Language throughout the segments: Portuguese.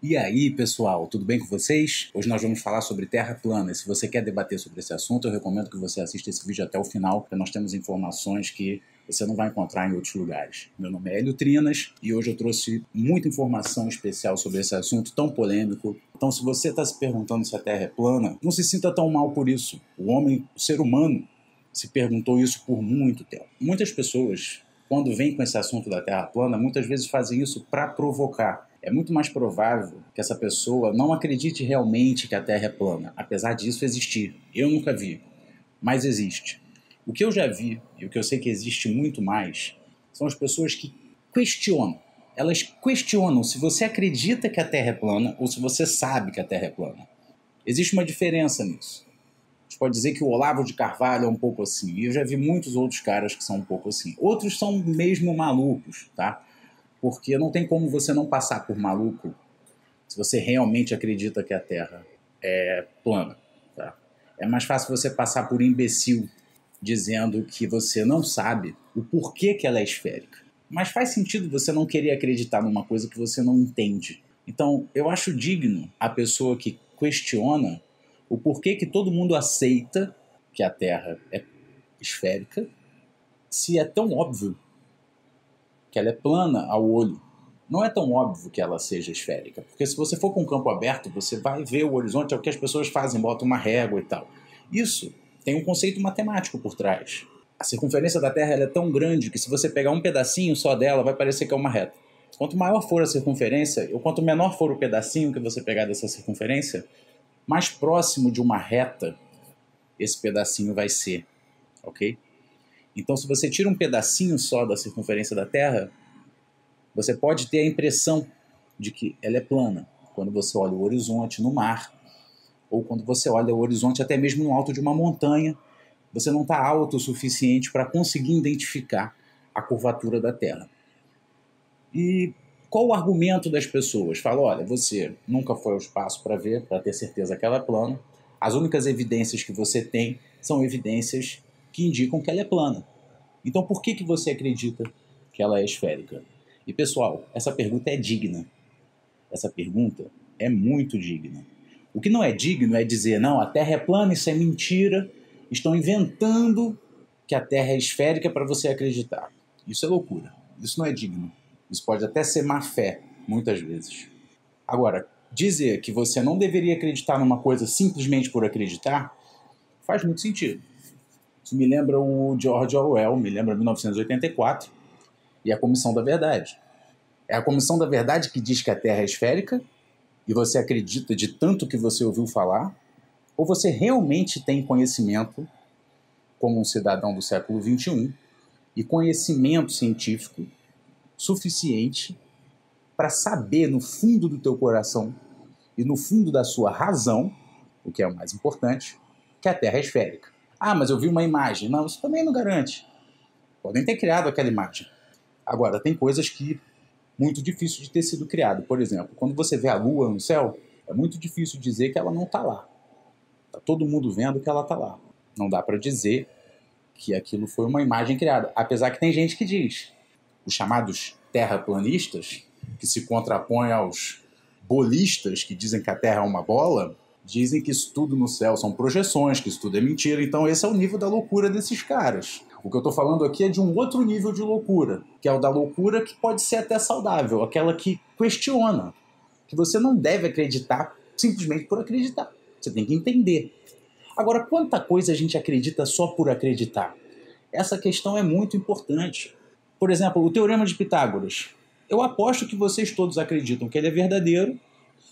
E aí, pessoal, tudo bem com vocês? Hoje nós vamos falar sobre terra plana. Se você quer debater sobre esse assunto, eu recomendo que você assista esse vídeo até o final, porque nós temos informações que você não vai encontrar em outros lugares. Meu nome é Hélio Trinas e hoje eu trouxe muita informação especial sobre esse assunto tão polêmico. Então, se você está se perguntando se a Terra é plana, não se sinta tão mal por isso. O homem, o ser humano, se perguntou isso por muito tempo. Muitas pessoas, quando vêm com esse assunto da Terra plana, muitas vezes fazem isso para provocar. É muito mais provável que essa pessoa não acredite realmente que a Terra é plana, apesar disso existir. Eu nunca vi, mas existe. O que eu já vi, e o que eu sei que existe muito mais, são as pessoas que questionam. Elas questionam se você acredita que a Terra é plana ou se você sabe que a Terra é plana. Existe uma diferença nisso. A gente pode dizer que o Olavo de Carvalho é um pouco assim, e eu já vi muitos outros caras que são um pouco assim. Outros são mesmo malucos, tá? Porque não tem como você não passar por maluco se você realmente acredita que a Terra é plana. Tá? É mais fácil você passar por imbecil dizendo que você não sabe o porquê que ela é esférica. Mas faz sentido você não querer acreditar numa coisa que você não entende. Então, eu acho digno a pessoa que questiona o porquê que todo mundo aceita que a Terra é esférica, se é tão óbvio que ela é plana ao olho. Não é tão óbvio que ela seja esférica, porque se você for com um campo aberto, você vai ver o horizonte, é o que as pessoas fazem, botam uma régua e tal. Isso tem um conceito matemático por trás. A circunferência da Terra ela é tão grande que se você pegar um pedacinho só dela, vai parecer que é uma reta. Quanto maior for a circunferência, ou quanto menor for o pedacinho que você pegar dessa circunferência, mais próximo de uma reta esse pedacinho vai ser, ok? Então, se você tira um pedacinho só da circunferência da Terra, você pode ter a impressão de que ela é plana quando você olha o horizonte no mar, ou quando você olha o horizonte até mesmo no alto de uma montanha, você não está alto o suficiente para conseguir identificar a curvatura da Terra. E qual o argumento das pessoas? Fala, olha, você nunca foi ao espaço para ver, para ter certeza que ela é plana. As únicas evidências que você tem são evidências que indicam que ela é plana. Então por que você acredita que ela é esférica? E pessoal, essa pergunta é digna. Essa pergunta é muito digna. O que não é digno é dizer, não, a Terra é plana, isso é mentira, estão inventando que a Terra é esférica para você acreditar. Isso é loucura. Isso não é digno. Isso pode até ser má fé, muitas vezes. Agora, dizer que você não deveria acreditar numa coisa simplesmente por acreditar, faz muito sentido. Isso me lembra o George Orwell, me lembra 1984 e a Comissão da Verdade. É a Comissão da Verdade que diz que a Terra é esférica e você acredita de tanto que você ouviu falar? Ou você realmente tem conhecimento, como um cidadão do século XXI, e conhecimento científico suficiente para saber no fundo do teu coração e no fundo da sua razão, o que é o mais importante, que a Terra é esférica? Ah, mas eu vi uma imagem. Não, isso também não garante. Podem ter criado aquela imagem. Agora, tem coisas que muito difícil de ter sido criado. Por exemplo, quando você vê a Lua no céu, é muito difícil dizer que ela não está lá. Está todo mundo vendo que ela está lá. Não dá para dizer que aquilo foi uma imagem criada. Apesar que tem gente que diz. Os chamados terraplanistas, que se contrapõem aos bolistas, que dizem que a Terra é uma bola, dizem que isso tudo no céu são projeções, que isso tudo é mentira. Então esse é o nível da loucura desses caras. O que eu estou falando aqui é de um outro nível de loucura, que é o da loucura que pode ser até saudável, aquela que questiona, que você não deve acreditar simplesmente por acreditar. Você tem que entender. Agora, quanta coisa a gente acredita só por acreditar? Essa questão é muito importante. Por exemplo, o Teorema de Pitágoras. Eu aposto que vocês todos acreditam que ele é verdadeiro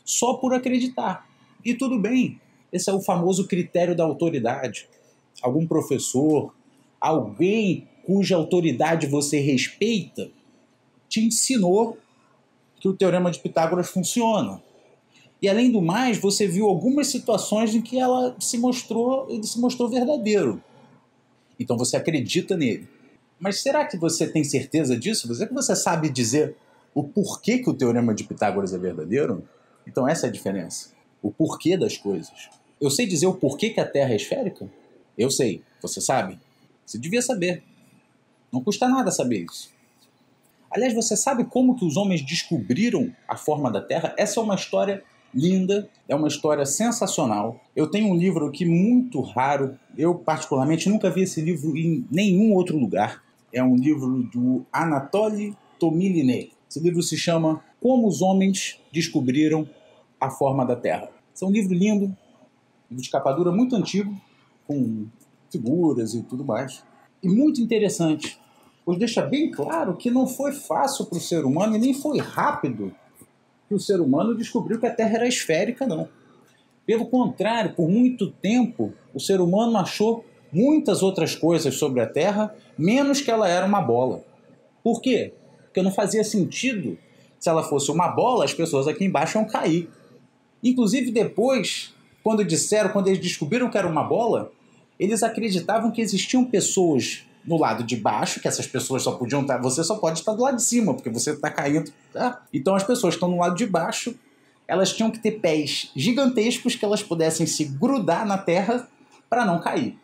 só por acreditar. E tudo bem. Esse é o famoso critério da autoridade. Algum professor, alguém cuja autoridade você respeita, te ensinou que o Teorema de Pitágoras funciona. E além do mais, você viu algumas situações em que ele se mostrou verdadeiro. Então você acredita nele. Mas será que você tem certeza disso? Será que você sabe dizer o porquê que o Teorema de Pitágoras é verdadeiro? Então essa é a diferença. O porquê das coisas. Eu sei dizer o porquê que a Terra é esférica? Eu sei. Você sabe? Você devia saber. Não custa nada saber isso. Aliás, você sabe como que os homens descobriram a forma da Terra? Essa é uma história linda, é uma história sensacional. Eu tenho um livro aqui muito raro, eu particularmente nunca vi esse livro em nenhum outro lugar. É um livro do Anatoly Tomilin. Esse livro se chama Como os Homens Descobriram a Forma da Terra. Esse é um livro lindo, livro de capa dura muito antigo, com figuras e tudo mais. E muito interessante, pois deixa bem claro que não foi fácil para o ser humano e nem foi rápido que o ser humano descobriu que a Terra era esférica, não. Pelo contrário, por muito tempo, o ser humano achou muitas outras coisas sobre a Terra, menos que ela era uma bola. Por quê? Porque não fazia sentido. Se ela fosse uma bola, as pessoas aqui embaixo iam cair. Inclusive depois, quando eles descobriram que era uma bola, eles acreditavam que existiam pessoas no lado de baixo, que essas pessoas só podiam estar... Você só pode estar do lado de cima, porque você está caindo. Tá? Então as pessoas que estão no lado de baixo, elas tinham que ter pés gigantescos que elas pudessem se grudar na terra para não cair.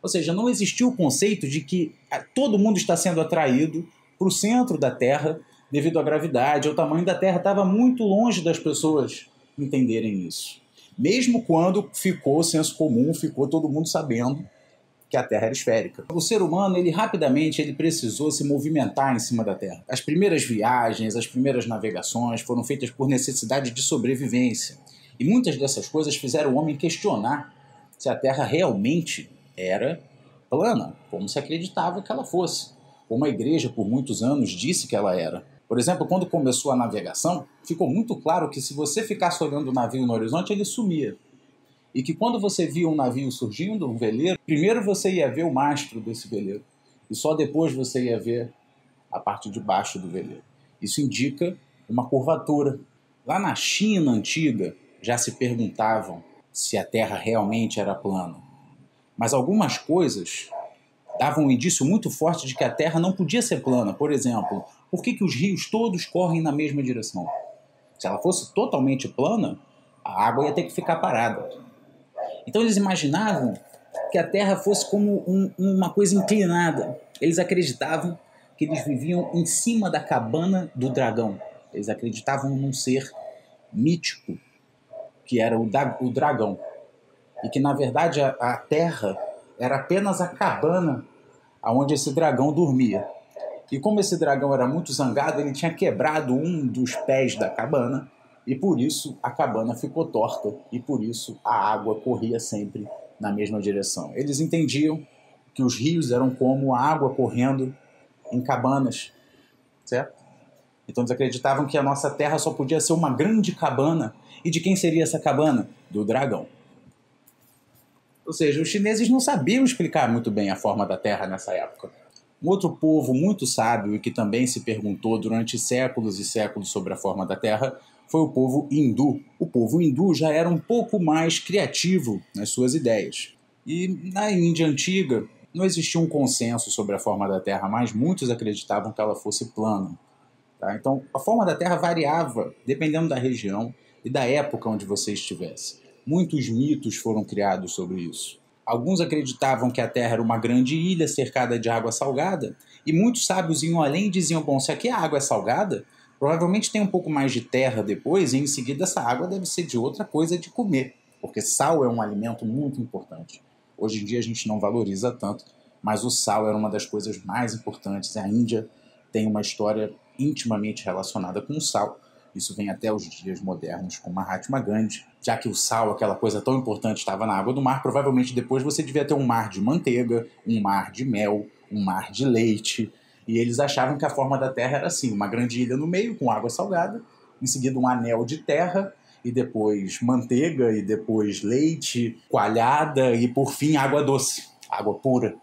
Ou seja, não existia o conceito de que todo mundo está sendo atraído para o centro da Terra devido à gravidade. O tamanho da Terra estava muito longe das pessoas entenderem isso. Mesmo quando ficou senso comum, ficou todo mundo sabendo que a Terra era esférica. O ser humano, rapidamente precisou se movimentar em cima da Terra. As primeiras viagens, as primeiras navegações foram feitas por necessidade de sobrevivência. E muitas dessas coisas fizeram o homem questionar se a Terra realmente era plana, como se acreditava que ela fosse. Como a igreja, por muitos anos, disse que ela era. Por exemplo, quando começou a navegação, ficou muito claro que se você ficasse olhando o navio no horizonte, ele sumia. E que quando você via um navio surgindo, um veleiro, primeiro você ia ver o mastro desse veleiro. E só depois você ia ver a parte de baixo do veleiro. Isso indica uma curvatura. Lá na China antiga, já se perguntavam se a Terra realmente era plana. Mas algumas coisas davam um indício muito forte de que a Terra não podia ser plana. Por exemplo, por que os rios todos correm na mesma direção? Se ela fosse totalmente plana, a água ia ter que ficar parada. Então eles imaginavam que a Terra fosse como uma coisa inclinada. Eles acreditavam que eles viviam em cima da cabana do dragão. Eles acreditavam num ser mítico, que era o dragão. E que, na verdade, a Terra era apenas a cabana onde esse dragão dormia. E como esse dragão era muito zangado, ele tinha quebrado um dos pés da cabana, e por isso a cabana ficou torta, e por isso a água corria sempre na mesma direção. Eles entendiam que os rios eram como a água correndo em cabanas, certo? Então eles acreditavam que a nossa Terra só podia ser uma grande cabana. E de quem seria essa cabana? Do dragão. Ou seja, os chineses não sabiam explicar muito bem a forma da Terra nessa época. Um outro povo muito sábio e que também se perguntou durante séculos e séculos sobre a forma da Terra foi o povo hindu. O povo hindu já era um pouco mais criativo nas suas ideias. E na Índia antiga não existia um consenso sobre a forma da Terra, mas muitos acreditavam que ela fosse plana. Tá? Então, a forma da Terra variava dependendo da região e da época onde você estivesse. Muitos mitos foram criados sobre isso. Alguns acreditavam que a Terra era uma grande ilha cercada de água salgada, e muitos sábios iam além e diziam, bom, se aqui a água é salgada, provavelmente tem um pouco mais de terra depois, e em seguida essa água deve ser de outra coisa de comer, porque sal é um alimento muito importante. Hoje em dia a gente não valoriza tanto, mas o sal era uma das coisas mais importantes. A Índia tem uma história intimamente relacionada com o sal. Isso vem até os dias modernos com Mahatma Gandhi. Já que o sal, aquela coisa tão importante, estava na água do mar, provavelmente depois você devia ter um mar de manteiga, um mar de mel, um mar de leite. E eles achavam que a forma da Terra era assim, uma grande ilha no meio com água salgada, em seguida um anel de terra, e depois manteiga, e depois leite, coalhada, e por fim água doce, água pura.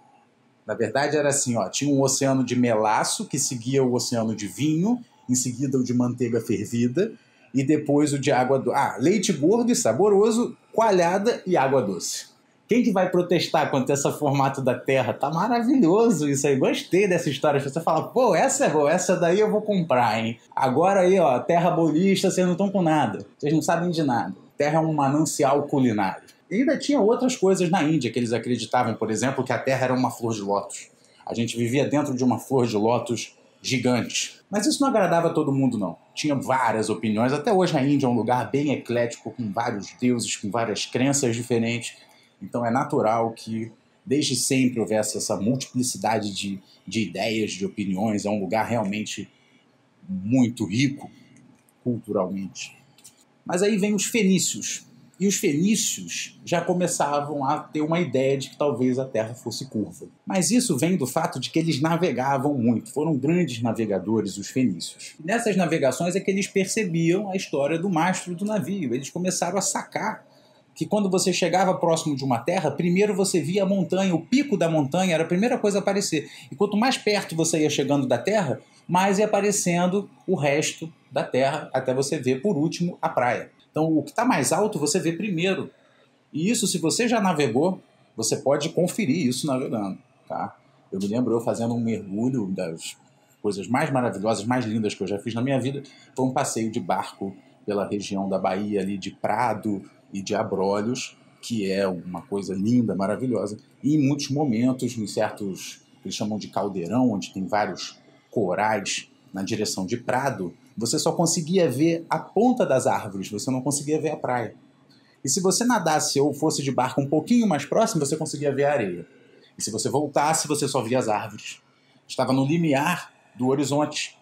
Na verdade era assim, ó, tinha um oceano de melaço que seguia o oceano de vinho, em seguida o de manteiga fervida, e depois o de água doce. Leite gordo e saboroso, coalhada e água doce. Quem que vai protestar contra esse formato da Terra? Tá maravilhoso isso aí, gostei dessa história. Você fala, pô, essa é boa, essa daí eu vou comprar, hein? Agora aí, ó, terra bolista, vocês não estão com nada. Vocês não sabem de nada. Terra é um manancial culinário. E ainda tinha outras coisas na Índia que eles acreditavam, por exemplo, que a Terra era uma flor de lótus. A gente vivia dentro de uma flor de lótus gigante. Mas isso não agradava a todo mundo, não. Tinha várias opiniões. Até hoje a Índia é um lugar bem eclético, com vários deuses, com várias crenças diferentes. Então é natural que desde sempre houvesse essa multiplicidade de ideias, de opiniões. É um lugar realmente muito rico culturalmente. Mas aí vem os fenícios. E os fenícios já começavam a ter uma ideia de que talvez a Terra fosse curva. Mas isso vem do fato de que eles navegavam muito. Foram grandes navegadores, os fenícios. E nessas navegações é que eles percebiam a história do mastro do navio. Eles começaram a sacar que quando você chegava próximo de uma terra, primeiro você via a montanha, o pico da montanha era a primeira coisa a aparecer. E quanto mais perto você ia chegando da terra, mais ia aparecendo o resto da terra, até você ver, por último, a praia. Então, o que está mais alto você vê primeiro. E isso, se você já navegou, você pode conferir isso navegando. Tá? Eu me lembro eu fazendo um mergulho, das coisas mais maravilhosas, mais lindas que eu já fiz na minha vida, foi um passeio de barco pela região da Bahia, ali de Prado e de Abrolhos, que é uma coisa linda, maravilhosa. E em muitos momentos, em certos, eles chamam de caldeirão, onde tem vários corais na direção de Prado, você só conseguia ver a ponta das árvores, você não conseguia ver a praia. E se você nadasse ou fosse de barco um pouquinho mais próximo, você conseguia ver a areia. E se você voltasse, você só via as árvores. Estava no limiar do horizonte.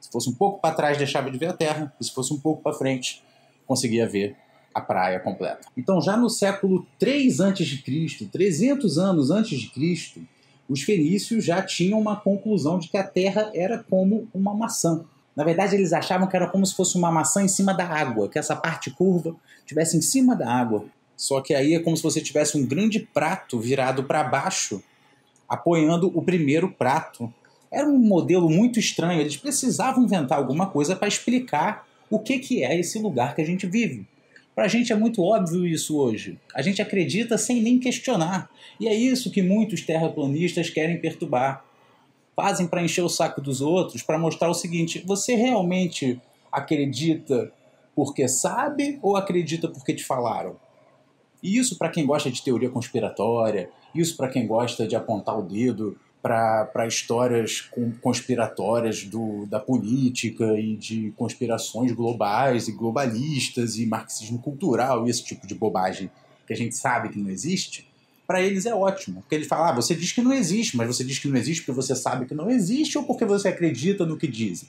Se fosse um pouco para trás, deixava de ver a terra. E se fosse um pouco para frente, conseguia ver a praia completa. Então, já no século 3 a.C., 300 anos antes de Cristo, os fenícios já tinham uma conclusão de que a Terra era como uma maçã. Na verdade, eles achavam que era como se fosse uma maçã em cima da água, que essa parte curva estivesse em cima da água. Só que aí é como se você tivesse um grande prato virado para baixo, apoiando o primeiro prato. Era um modelo muito estranho. Eles precisavam inventar alguma coisa para explicar o que é esse lugar que a gente vive. Para a gente é muito óbvio isso hoje. A gente acredita sem nem questionar. E é isso que muitos terraplanistas querem perturbar. Fazem para encher o saco dos outros, para mostrar o seguinte: você realmente acredita porque sabe ou acredita porque te falaram? E isso para quem gosta de teoria conspiratória, isso para quem gosta de apontar o dedo para histórias conspiratórias da política e de conspirações globais e globalistas e marxismo cultural e esse tipo de bobagem que a gente sabe que não existe, para eles é ótimo. Porque eles falam, você diz que não existe, mas você diz que não existe porque você sabe que não existe ou porque você acredita no que dizem.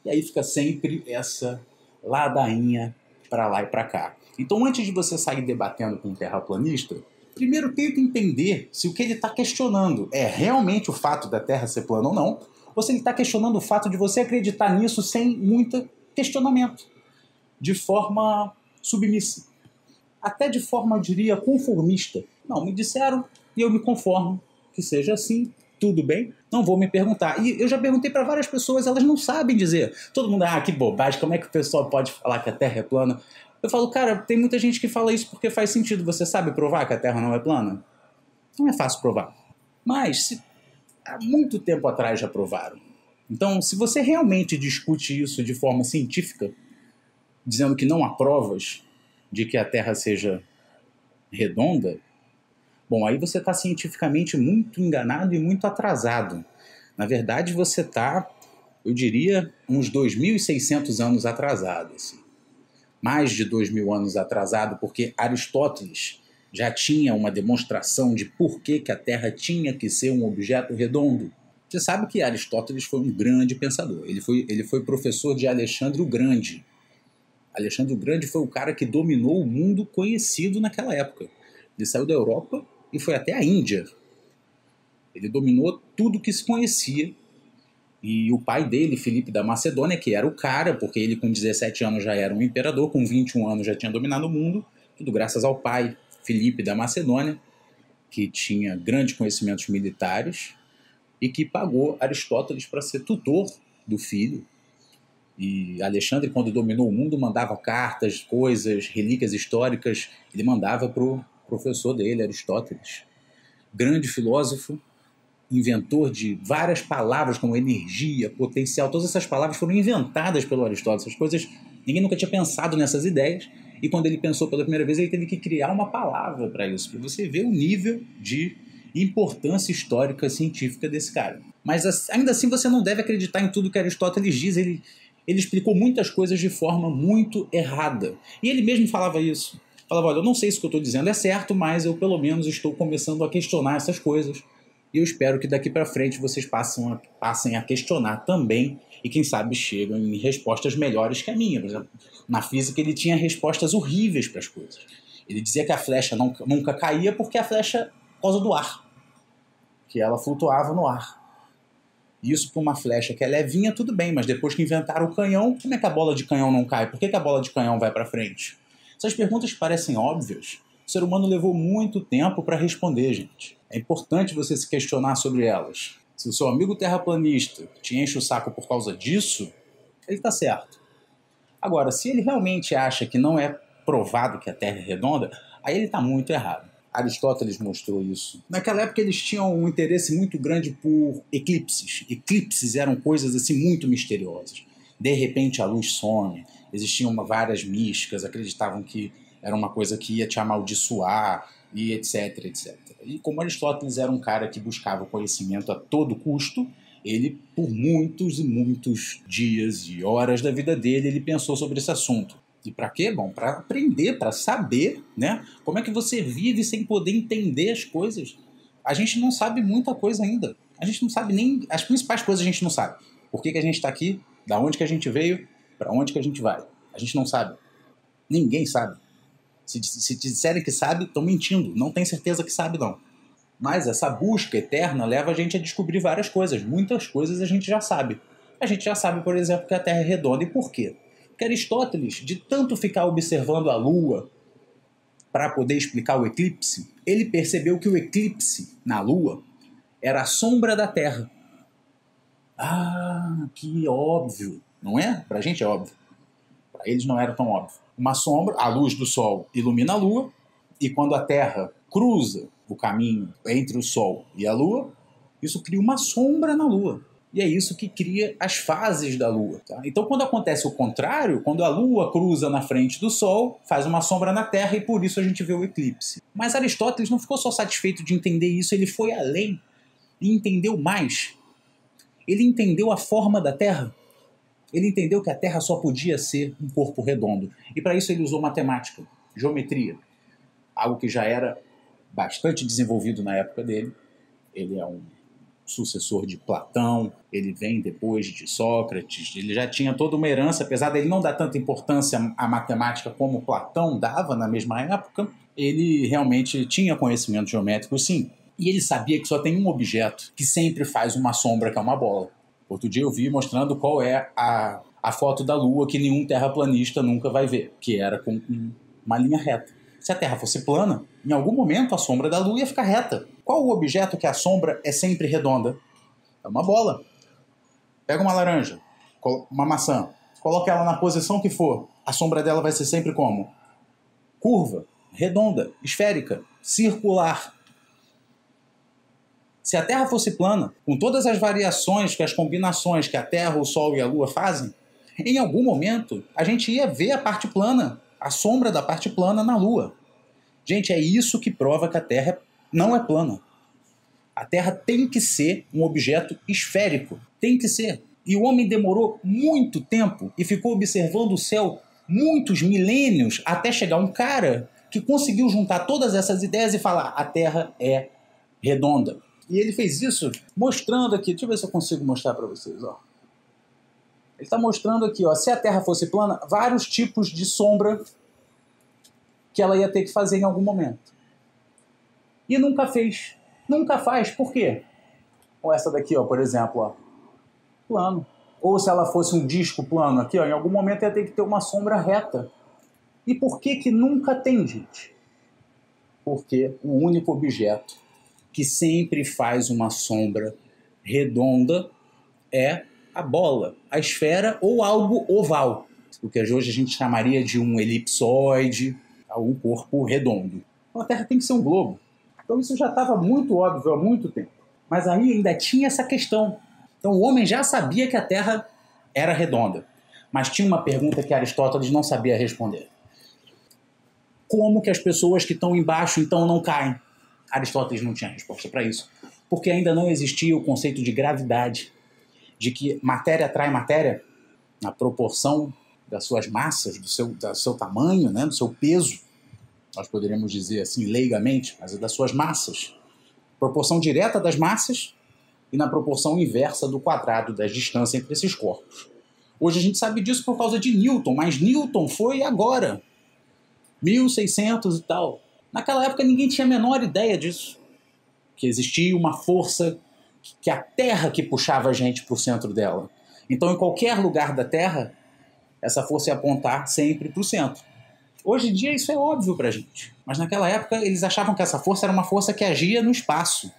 E aí fica sempre essa ladainha para lá e para cá. Então, antes de você sair debatendo com um terraplanista, primeiro tenta entender se o que ele está questionando é realmente o fato da Terra ser plana ou se ele está questionando o fato de você acreditar nisso sem muito questionamento, de forma submissa, até de forma, eu diria, conformista. Não, me disseram e eu me conformo que seja assim, tudo bem, não vou me perguntar. E eu já perguntei para várias pessoas, elas não sabem dizer. Todo mundo, que bobagem, como é que o pessoal pode falar que a Terra é plana? Eu falo, cara, tem muita gente que fala isso porque faz sentido. Você sabe provar que a Terra não é plana? Não é fácil provar. Mas há muito tempo atrás já provaram. Então, se você realmente discute isso de forma científica, dizendo que não há provas de que a Terra seja redonda, bom, aí você está cientificamente muito enganado e muito atrasado. Na verdade, você está, eu diria, uns 2.600 anos atrasado. Assim. Mais de 2.000 anos atrasado, porque Aristóteles já tinha uma demonstração de por que a Terra tinha que ser um objeto redondo. Você sabe que Aristóteles foi um grande pensador. Ele foi professor de Alexandre o Grande. Alexandre o Grande foi o cara que dominou o mundo conhecido naquela época. Ele saiu da Europa e foi até a Índia. Ele dominou tudo que se conhecia. E o pai dele, Filipe da Macedônia, que era o cara, porque ele com 17 anos já era um imperador, com 21 anos já tinha dominado o mundo, tudo graças ao pai, Filipe da Macedônia, que tinha grandes conhecimentos militares e que pagou Aristóteles para ser tutor do filho. E Alexandre, quando dominou o mundo, mandava cartas, coisas, relíquias históricas, ele mandava para o professor dele, Aristóteles. Grande filósofo, inventor de várias palavras como energia, potencial, todas essas palavras foram inventadas pelo Aristóteles. Essas coisas, ninguém nunca tinha pensado nessas ideias, e quando ele pensou pela primeira vez, ele teve que criar uma palavra para isso, para você ver o nível de importância histórica científica desse cara. Mas ainda assim você não deve acreditar em tudo que Aristóteles diz. Ele explicou muitas coisas de forma muito errada. E ele mesmo falava isso. Falava, olha, eu não sei se o que eu estou dizendo é certo, mas eu pelo menos estou começando a questionar essas coisas. E eu espero que daqui para frente vocês passem a questionar também e quem sabe chegam em respostas melhores que a minha. Por exemplo, na física ele tinha respostas horríveis para as coisas. Ele dizia que a flecha nunca caía porque a flecha, por causa do ar, que ela flutuava no ar. Isso para uma flecha que é levinha, tudo bem, mas depois que inventaram o canhão, como é que a bola de canhão não cai? Por que a bola de canhão vai para frente? Essas perguntas parecem óbvias. O ser humano levou muito tempo para responder, gente. É importante você se questionar sobre elas. Se o seu amigo terraplanista te enche o saco por causa disso, ele está certo. Agora, se ele realmente acha que não é provado que a Terra é redonda, aí ele está muito errado. Aristóteles mostrou isso. Naquela época eles tinham um interesse muito grande por eclipses. Eclipses eram coisas assim muito misteriosas. De repente a luz some, existiam várias místicas, acreditavam que era uma coisa que ia te amaldiçoar, e etc, etc. E como Aristóteles era um cara que buscava o conhecimento a todo custo, ele, por muitos e muitos dias e horas da vida dele, ele pensou sobre esse assunto. E para quê? Bom, para aprender, para saber, né? Como é que você vive sem poder entender as coisas. A gente não sabe muita coisa ainda. A gente não sabe nem... As principais coisas a gente não sabe. Por que a gente está aqui? Da onde que a gente veio? Para onde que a gente vai? A gente não sabe. Ninguém sabe. Se te disserem que sabe, estão mentindo. Não tem certeza que sabe, não. Mas essa busca eterna leva a gente a descobrir várias coisas. Muitas coisas a gente já sabe. A gente já sabe, por exemplo, que a Terra é redonda. E por quê? Porque Aristóteles, de tanto ficar observando a Lua para poder explicar o eclipse, ele percebeu que o eclipse na Lua era a sombra da Terra. Ah, que óbvio. Não é? Pra gente é óbvio. Para eles não era tão óbvio. Uma sombra, a luz do Sol ilumina a Lua, e quando a Terra cruza o caminho entre o Sol e a Lua, isso cria uma sombra na Lua. E é isso que cria as fases da Lua. Tá? Então, quando acontece o contrário, quando a Lua cruza na frente do Sol, faz uma sombra na Terra e por isso a gente vê o eclipse. Mas Aristóteles não ficou só satisfeito de entender isso, ele foi além e entendeu mais. Ele entendeu a forma da Terra. Ele entendeu que a Terra só podia ser um corpo redondo. E para isso ele usou matemática, geometria. Algo que já era bastante desenvolvido na época dele. Ele é um sucessor de Platão, ele vem depois de Sócrates, ele já tinha toda uma herança, apesar dele não dar tanta importância à matemática como Platão dava na mesma época, ele realmente tinha conhecimento geométrico, sim. E ele sabia que só tem um objeto que sempre faz uma sombra, que é uma bola. Outro dia eu vi mostrando qual é a foto da Lua que nenhum terraplanista nunca vai ver, que era com uma linha reta. Se a Terra fosse plana, em algum momento a sombra da Lua ia ficar reta. Qual o objeto que a sombra é sempre redonda? É uma bola. Pega uma laranja, uma maçã, coloca ela na posição que for, a sombra dela vai ser sempre como? Curva, redonda, esférica, circular. Se a Terra fosse plana, com todas as variações, as combinações que a Terra, o Sol e a Lua fazem, em algum momento a gente ia ver a parte plana, a sombra da parte plana na Lua. Gente, é isso que prova que a Terra não é plana. A Terra tem que ser um objeto esférico. Tem que ser. E o homem demorou muito tempo e ficou observando o céu muitos milênios até chegar um cara que conseguiu juntar todas essas ideias e falar: a Terra é redonda. E ele fez isso mostrando aqui. Deixa eu ver se eu consigo mostrar para vocês. Ó. Ele está mostrando aqui, ó, se a Terra fosse plana, vários tipos de sombra que ela ia ter que fazer em algum momento. E nunca fez. Nunca faz. Por quê? Ou essa daqui, ó, por exemplo, ó, plano. Ou se ela fosse um disco plano aqui, ó, em algum momento ia ter que ter uma sombra reta. E por que que nunca tem, gente? Porque o único objeto que sempre faz uma sombra redonda é a bola, a esfera ou algo oval. O que hoje a gente chamaria de um elipsoide, um corpo redondo. Então a Terra tem que ser um globo. Então isso já estava muito óbvio há muito tempo. Mas aí ainda tinha essa questão. Então o homem já sabia que a Terra era redonda. Mas tinha uma pergunta que Aristóteles não sabia responder. Como que as pessoas que estão embaixo então não caem? Aristóteles não tinha resposta para isso. porque ainda não existia o conceito de gravidade, de que matéria atrai matéria na proporção das suas massas, do seu tamanho, né, do seu peso, nós poderíamos dizer assim leigamente, mas é das suas massas. Proporção direta das massas e na proporção inversa do quadrado das distâncias entre esses corpos. Hoje a gente sabe disso por causa de Newton, mas Newton foi agora, 1600 e tal. Naquela época ninguém tinha a menor ideia disso, que existia uma força, que a Terra que puxava a gente para o centro dela. Então em qualquer lugar da Terra, essa força ia apontar sempre para o centro. Hoje em dia isso é óbvio para a gente, mas naquela época eles achavam que essa força era uma força que agia no espaço,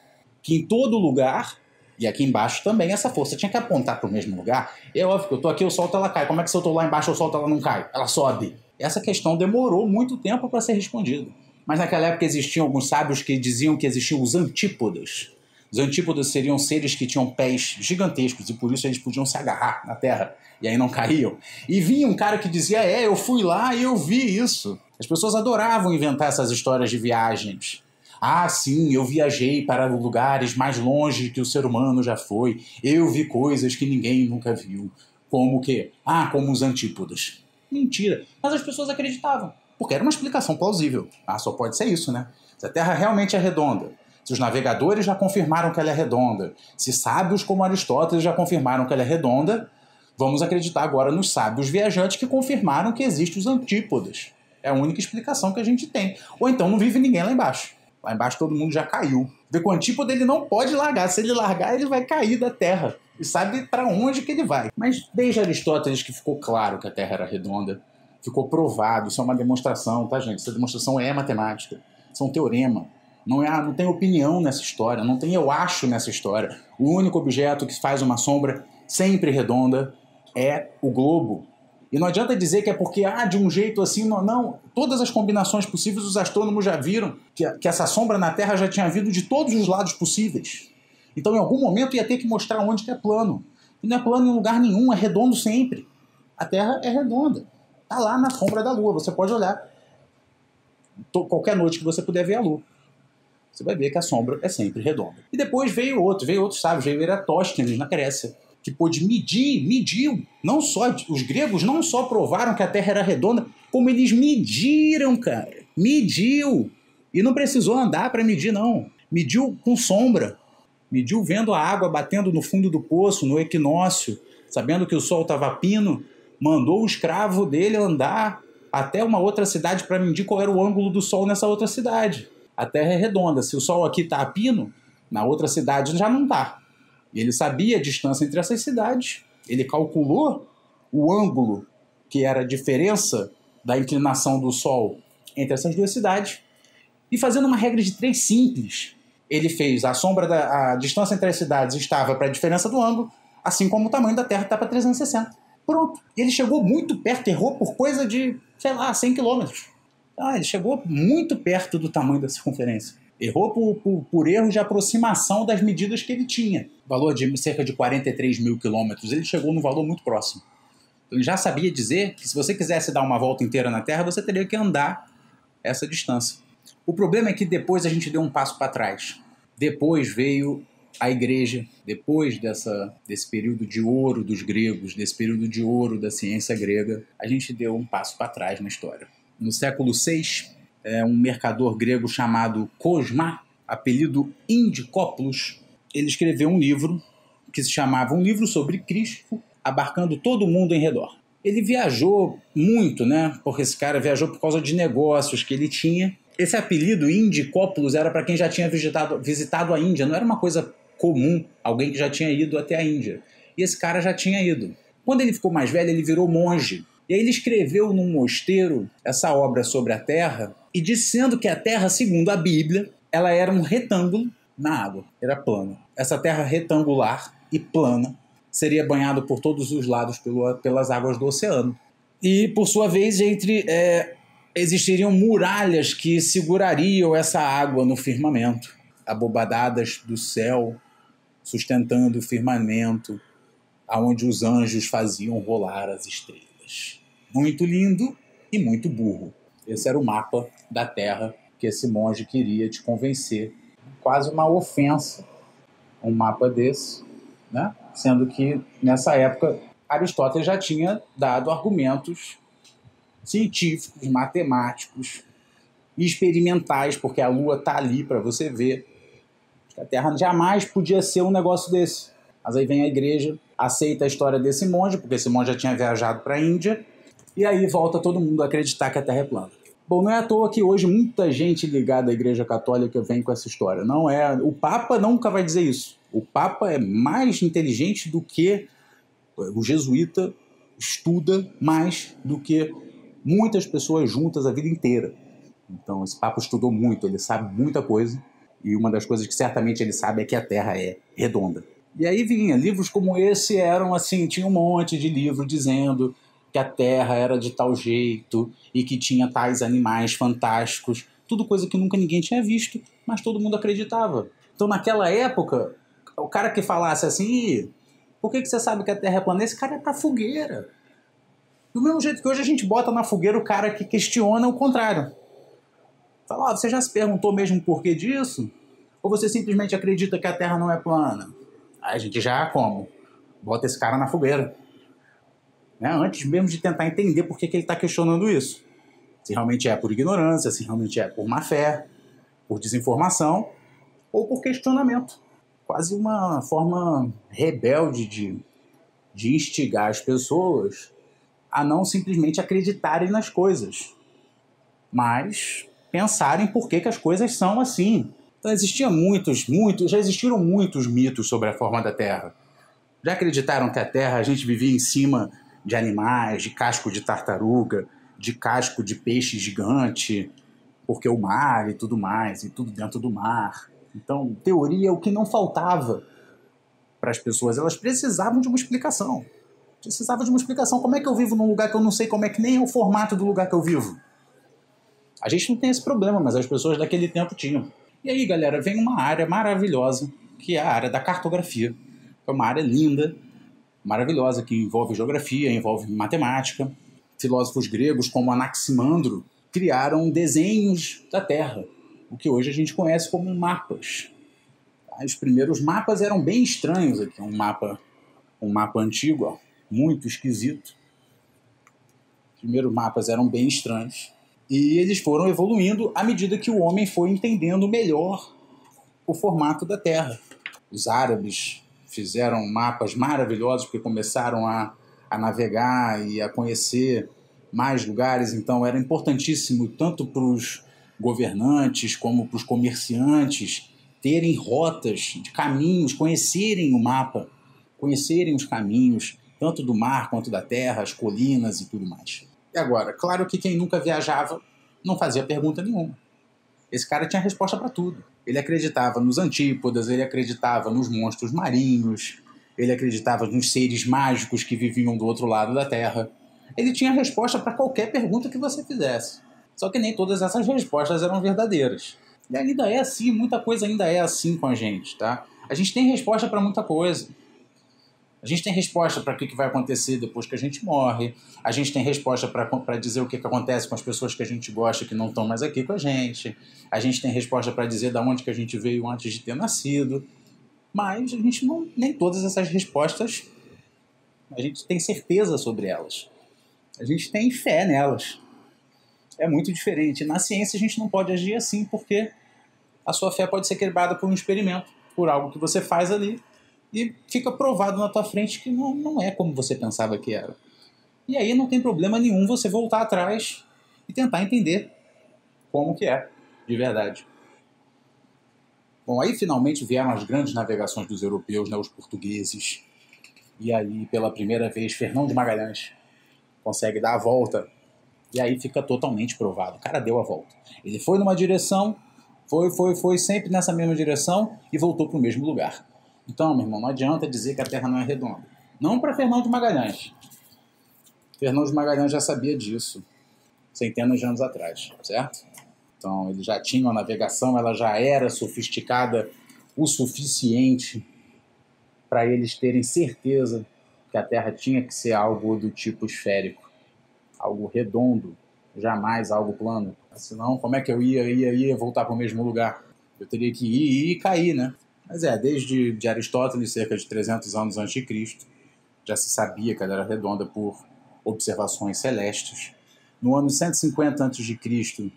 que em todo lugar, e aqui embaixo também, essa força tinha que apontar para o mesmo lugar. É óbvio que eu estou aqui, eu solto, ela cai. Como é que se eu estou lá embaixo, eu solto, ela não cai? Ela sobe. Essa questão demorou muito tempo para ser respondida. Mas naquela época existiam alguns sábios que diziam que existiam os antípodas. Os antípodas seriam seres que tinham pés gigantescos e por isso eles podiam se agarrar na terra e aí não caíam. E vinha um cara que dizia, eu fui lá e eu vi isso. As pessoas adoravam inventar essas histórias de viagens. Ah, sim, eu viajei para lugares mais longe que o ser humano já foi. Eu vi coisas que ninguém nunca viu. Como o quê? Ah, como os antípodas. Mentira. Mas as pessoas acreditavam, porque era uma explicação plausível. Ah, só pode ser isso, né? Se a Terra realmente é redonda, se os navegadores já confirmaram que ela é redonda, se sábios como Aristóteles já confirmaram que ela é redonda, vamos acreditar agora nos sábios viajantes que confirmaram que existem os antípodas. É a única explicação que a gente tem. Ou então não vive ninguém lá embaixo. Lá embaixo todo mundo já caiu. Vê que o antípoda ele não pode largar. Se ele largar, ele vai cair da Terra. E sabe para onde que ele vai. Mas desde Aristóteles que ficou claro que a Terra era redonda, ficou provado, isso é uma demonstração, tá, gente? Essa demonstração é matemática. Isso é um teorema. Não tem opinião nessa história, não tem eu acho nessa história. O único objeto que faz uma sombra sempre redonda é o globo. E não adianta dizer que é porque, de um jeito assim, não. Todas as combinações possíveis os astrônomos já viram que essa sombra na Terra já tinha vindo de todos os lados possíveis. Então, em algum momento, ia ter que mostrar onde que é plano. E não é plano em lugar nenhum, é redondo sempre. A Terra é redonda. Está lá na sombra da Lua, você pode olhar. Qualquer noite que você puder ver a Lua, você vai ver que a sombra é sempre redonda. E depois veio outros sábios, veio Eratóstenes na Grécia, que pôde mediu. Não só, os gregos não só provaram que a Terra era redonda, como eles mediram, cara. Mediu. E não precisou andar para medir, não. Mediu com sombra. Mediu vendo a água batendo no fundo do poço, no equinócio, sabendo que o sol estava a pino, mandou o escravo dele andar até uma outra cidade para medir qual era o ângulo do sol nessa outra cidade. A Terra é redonda. Se o sol aqui está a pino, na outra cidade já não está. E ele sabia a distância entre essas cidades, ele calculou o ângulo, que era a diferença da inclinação do Sol entre essas duas cidades, e fazendo uma regra de 3 simples, ele fez a distância entre as cidades estava para a diferença do ângulo, assim como o tamanho da Terra está para 360. Pronto. Ele chegou muito perto, errou por coisa de, 100 quilômetros. Ele chegou muito perto do tamanho da circunferência. Errou por erro de aproximação das medidas que ele tinha. Valor de cerca de 43 mil quilômetros. Ele chegou num valor muito próximo. Então, ele já sabia dizer que se você quisesse dar uma volta inteira na Terra, você teria que andar essa distância. O problema é que depois a gente deu um passo para trás. Depois veio a Igreja. Depois desse período de ouro dos gregos, desse período de ouro da ciência grega, a gente deu um passo para trás na história. No século VI, um mercador grego chamado Cosma, apelido Indicópolis, ele escreveu um livro que se chamava Um Livro sobre Cristo, abarcando todo mundo em redor. Ele viajou muito, né? Porque esse cara viajou por causa de negócios que ele tinha. Esse apelido Indicópolis era para quem já tinha visitado a Índia, não era uma coisa comum, alguém que já tinha ido até a Índia. E esse cara já tinha ido. Quando ele ficou mais velho, ele virou monge. E aí ele escreveu num mosteiro essa obra sobre a Terra, e dizendo que a Terra, segundo a Bíblia, ela era um retângulo na água, era plana. Essa Terra retangular e plana seria banhada por todos os lados pelas águas do oceano. E, por sua vez, existiriam muralhas que segurariam essa água no firmamento, abobadadas do céu, sustentando o firmamento, aonde os anjos faziam rolar as estrelas. Muito lindo e muito burro. Esse era o mapa da Terra que esse monge queria te convencer. Quase uma ofensa um mapa desse, né? Sendo que, nessa época, Aristóteles já tinha dado argumentos científicos, matemáticos e experimentais, porque a Lua está ali para você ver. A Terra jamais podia ser um negócio desse. Mas aí vem a igreja, aceita a história desse monge, porque esse monge já tinha viajado para a Índia, e aí volta todo mundo a acreditar que a Terra é plana. Bom, não é à toa que hoje muita gente ligada à Igreja Católica vem com essa história. Não é, o Papa nunca vai dizer isso. O Papa é mais inteligente do que o jesuíta, estuda mais do que muitas pessoas juntas a vida inteira. Então esse Papa estudou muito, ele sabe muita coisa, e uma das coisas que certamente ele sabe é que a Terra é redonda. E aí vinha, livros como esse eram assim, tinha um monte de livro dizendo que a Terra era de tal jeito e que tinha tais animais fantásticos, tudo coisa que nunca ninguém tinha visto, mas todo mundo acreditava. Então naquela época, o cara que falasse assim, por que você sabe que a Terra é plana? Esse cara é pra fogueira. Do mesmo jeito que hoje a gente bota na fogueira o cara que questiona o contrário. Fala, você já se perguntou mesmo o porquê disso? Ou você simplesmente acredita que a Terra não é plana? Aí a gente já, como? Bota esse cara na fogueira. Né? Antes mesmo de tentar entender por que ele está questionando isso. Se realmente é por ignorância, se realmente é por má fé, por desinformação ou por questionamento. Quase uma forma rebelde de instigar as pessoas a não simplesmente acreditarem nas coisas, mas pensarem por que as coisas são assim. Então já existiram muitos mitos sobre a forma da Terra. Já acreditaram que a Terra, a gente vivia em cima de animais, de casco de tartaruga, de casco de peixe gigante, porque o mar e tudo mais, e tudo dentro do mar. Então, teoria é o que não faltava para as pessoas. Elas precisavam de uma explicação. Precisavam de uma explicação. Como é que eu vivo num lugar que eu não sei como é que nem é o formato do lugar que eu vivo? A gente não tem esse problema, mas as pessoas daquele tempo tinham. E aí, galera, vem uma área maravilhosa, que é a área da cartografia. É uma área linda, maravilhosa, que envolve geografia, envolve matemática. Filósofos gregos como Anaximandro criaram desenhos da Terra, o que hoje a gente conhece como mapas. Os primeiros mapas eram bem estranhos aqui. Um mapa antigo, ó, muito esquisito. Os primeiros mapas eram bem estranhos. E eles foram evoluindo à medida que o homem foi entendendo melhor o formato da Terra. Os árabes fizeram mapas maravilhosos porque começaram a navegar e a conhecer mais lugares. Então era importantíssimo tanto para os governantes como para os comerciantes terem rotas de caminhos, conhecerem o mapa, conhecerem os caminhos, tanto do mar quanto da terra, as colinas e tudo mais. E agora, claro que quem nunca viajava não fazia pergunta nenhuma. Esse cara tinha resposta para tudo. Ele acreditava nos antípodas, ele acreditava nos monstros marinhos, ele acreditava nos seres mágicos que viviam do outro lado da Terra. Ele tinha resposta para qualquer pergunta que você fizesse. Só que nem todas essas respostas eram verdadeiras. E ainda é assim, muita coisa ainda é assim com a gente, tá? A gente tem resposta para muita coisa. A gente tem resposta para o que vai acontecer depois que a gente morre. A gente tem resposta para dizer o que acontece com as pessoas que a gente gosta que não estão mais aqui com a gente. A gente tem resposta para dizer de onde que a gente veio antes de ter nascido. Mas a gente não, nem todas essas respostas a gente tem certeza sobre elas. A gente tem fé nelas. É muito diferente. Na ciência a gente não pode agir assim porque a sua fé pode ser quebrada por um experimento, por algo que você faz ali e fica provado na tua frente que não é como você pensava que era. E aí não tem problema nenhum você voltar atrás e tentar entender como que é de verdade. Bom, aí finalmente vieram as grandes navegações dos europeus, né, os portugueses. E aí, pela primeira vez, Fernão de Magalhães consegue dar a volta. E aí fica totalmente provado. O cara deu a volta. Ele foi numa direção, foi sempre nessa mesma direção e voltou para o mesmo lugar. Então, meu irmão, não adianta dizer que a Terra não é redonda. Não para Fernão de Magalhães. Fernão de Magalhães já sabia disso centenas de anos atrás, certo? Então, ele já tinha uma navegação, ela já era sofisticada o suficiente para eles terem certeza que a Terra tinha que ser algo do tipo esférico, algo redondo, jamais algo plano. Senão, como é que eu ia voltar para o mesmo lugar? Eu teria que ir e cair, né? Mas desde de Aristóteles, cerca de 300 anos antes de Cristo, já se sabia que ela era redonda por observações celestes. No ano 150 a.C.,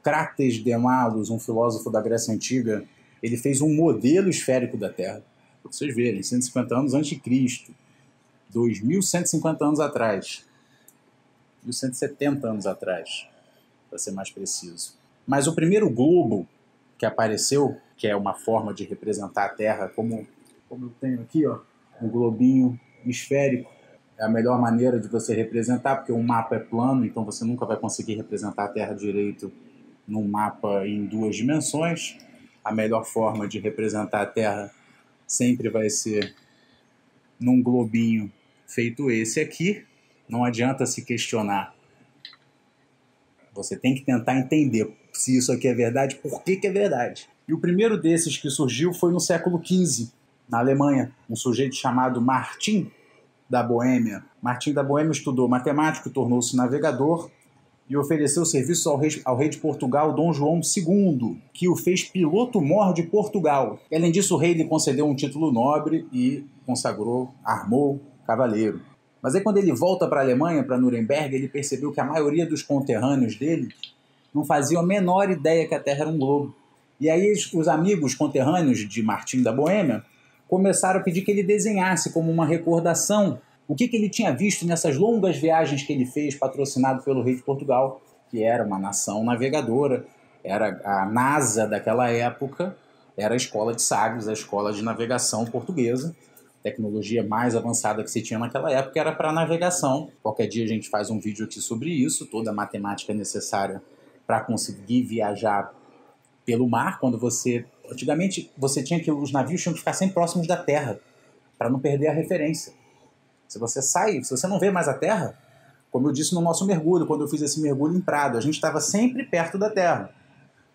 Crates Demalus, um filósofo da Grécia Antiga, ele fez um modelo esférico da Terra. Para vocês verem, 150 anos antes de Cristo, 2.150 anos atrás, 1.170 anos atrás, para ser mais preciso. Mas o primeiro globo que apareceu, que é uma forma de representar a Terra, como eu tenho aqui, ó, um globinho esférico, é a melhor maneira de você representar, porque um mapa é plano, então você nunca vai conseguir representar a Terra direito num mapa em 2 dimensões. A melhor forma de representar a Terra sempre vai ser num globinho feito esse aqui. Não adianta se questionar. Você tem que tentar entender se isso aqui é verdade, por que é verdade. E o primeiro desses que surgiu foi no século XV, na Alemanha. Um sujeito chamado Martim da Boêmia. Martim da Boêmia estudou matemática, tornou-se navegador e ofereceu serviço ao rei de Portugal, Dom João II, que o fez piloto-mor de Portugal. E, além disso, o rei lhe concedeu um título nobre e armou cavaleiro. Mas aí, quando ele volta para a Alemanha, para Nuremberg, ele percebeu que a maioria dos conterrâneos dele não faziam a menor ideia que a Terra era um globo. E aí os amigos conterrâneos de Martim da Boêmia começaram a pedir que ele desenhasse como uma recordação o que ele tinha visto nessas longas viagens que ele fez, patrocinado pelo rei de Portugal, que era uma nação navegadora, era a NASA daquela época, era a escola de Sagres, a escola de navegação portuguesa. A tecnologia mais avançada que se tinha naquela época era para navegação. Qualquer dia a gente faz um vídeo aqui sobre isso, toda a matemática necessária para conseguir viajar pelo mar, quando antigamente os navios tinham que ficar sempre próximos da terra, para não perder a referência. Se você não vê mais a terra, como eu disse no nosso mergulho, quando eu fiz esse mergulho em Prado, a gente estava sempre perto da terra.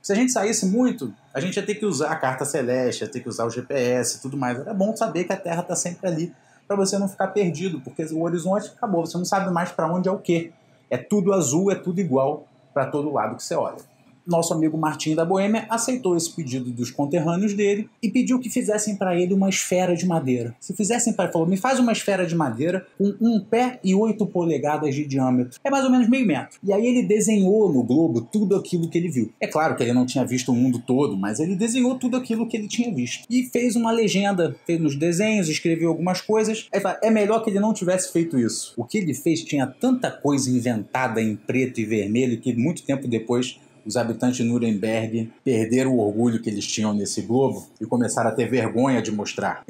Se a gente saísse muito, a gente ia ter que usar a carta celeste, ia ter que usar o GPS e tudo mais. Era bom saber que a terra está sempre ali, para você não ficar perdido, porque o horizonte acabou, você não sabe mais para onde é o quê. É tudo azul, é tudo igual para todo lado que você olha. Nosso amigo Martim da Boêmia aceitou esse pedido dos conterrâneos dele e pediu que fizessem para ele uma esfera de madeira. Se fizessem para ele, falou, me faz uma esfera de madeira com 1 pé e 8 polegadas de diâmetro. É mais ou menos meio metro. E aí ele desenhou no globo tudo aquilo que ele viu. É claro que ele não tinha visto o mundo todo, mas ele desenhou tudo aquilo que ele tinha visto. E fez uma legenda, fez nos desenhos, escreveu algumas coisas. Aí fala, é melhor que ele não tivesse feito isso. O que ele fez tinha tanta coisa inventada em preto e vermelho que muito tempo depois os habitantes de Nuremberg perderam o orgulho que eles tinham nesse globo e começaram a ter vergonha de mostrar.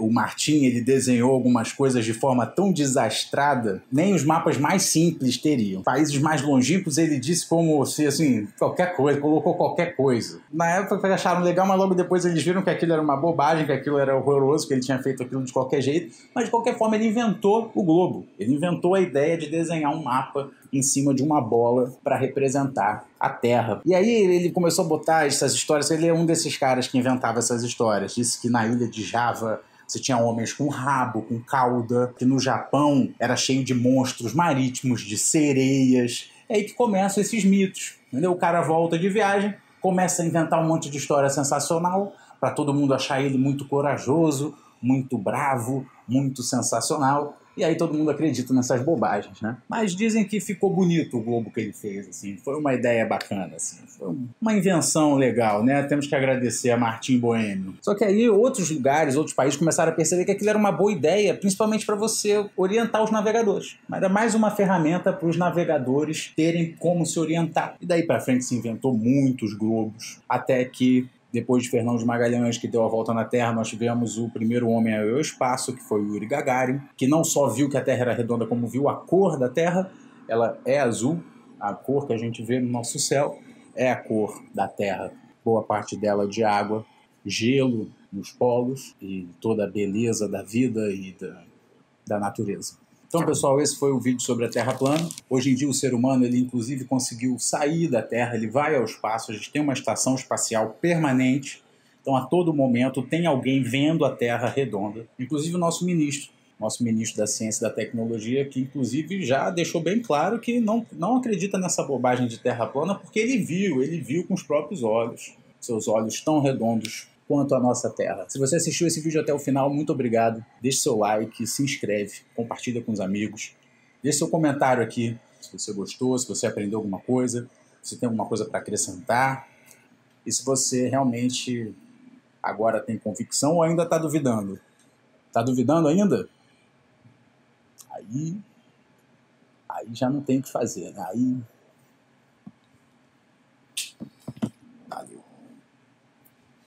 O Martim, ele desenhou algumas coisas de forma tão desastrada, nem os mapas mais simples teriam. Países mais longínquos, ele disse como se, assim, qualquer coisa, colocou qualquer coisa. Na época acharam legal, mas logo depois eles viram que aquilo era uma bobagem, que aquilo era horroroso, que ele tinha feito aquilo de qualquer jeito, mas de qualquer forma ele inventou o globo. Ele inventou a ideia de desenhar um mapa em cima de uma bola para representar a Terra. E aí ele começou a botar essas histórias, ele é um desses caras que inventava essas histórias. Disse que na ilha de Java você tinha homens com rabo, com cauda, que no Japão era cheio de monstros marítimos, de sereias. É aí que começam esses mitos, entendeu? O cara volta de viagem, começa a inventar um monte de história sensacional para todo mundo achar ele muito corajoso, muito bravo, muito sensacional. E aí todo mundo acredita nessas bobagens, né? Mas dizem que ficou bonito o globo que ele fez, assim. Foi uma ideia bacana, assim. Foi uma invenção legal, né? Temos que agradecer a Martim Boêmio. Só que aí outros lugares, outros países começaram a perceber que aquilo era uma boa ideia, principalmente para você orientar os navegadores. Mas era mais uma ferramenta para os navegadores terem como se orientar. E daí para frente se inventou muitos globos, até que depois de Fernão de Magalhães, que deu a volta na Terra, nós tivemos o primeiro homem ao espaço, que foi o Yuri Gagarin, que não só viu que a Terra era redonda, como viu a cor da Terra. Ela é azul, a cor que a gente vê no nosso céu é a cor da Terra. Boa parte dela de água, gelo nos polos e toda a beleza da vida e da natureza. Então, pessoal, esse foi o vídeo sobre a Terra plana. Hoje em dia, o ser humano, ele inclusive conseguiu sair da Terra, ele vai ao espaço, a gente tem uma estação espacial permanente, então a todo momento tem alguém vendo a Terra redonda, inclusive o nosso ministro da Ciência e da Tecnologia, que inclusive já deixou bem claro que não acredita nessa bobagem de Terra plana, porque ele viu com os próprios olhos, seus olhos tão redondos quanto a nossa terra. Se você assistiu esse vídeo até o final, muito obrigado. Deixe seu like, se inscreve, compartilha com os amigos. Deixe seu comentário aqui, se você gostou, se você aprendeu alguma coisa, se tem alguma coisa para acrescentar. E se você realmente agora tem convicção ou ainda está duvidando. Está duvidando ainda? Aí já não tem o que fazer, né? Aí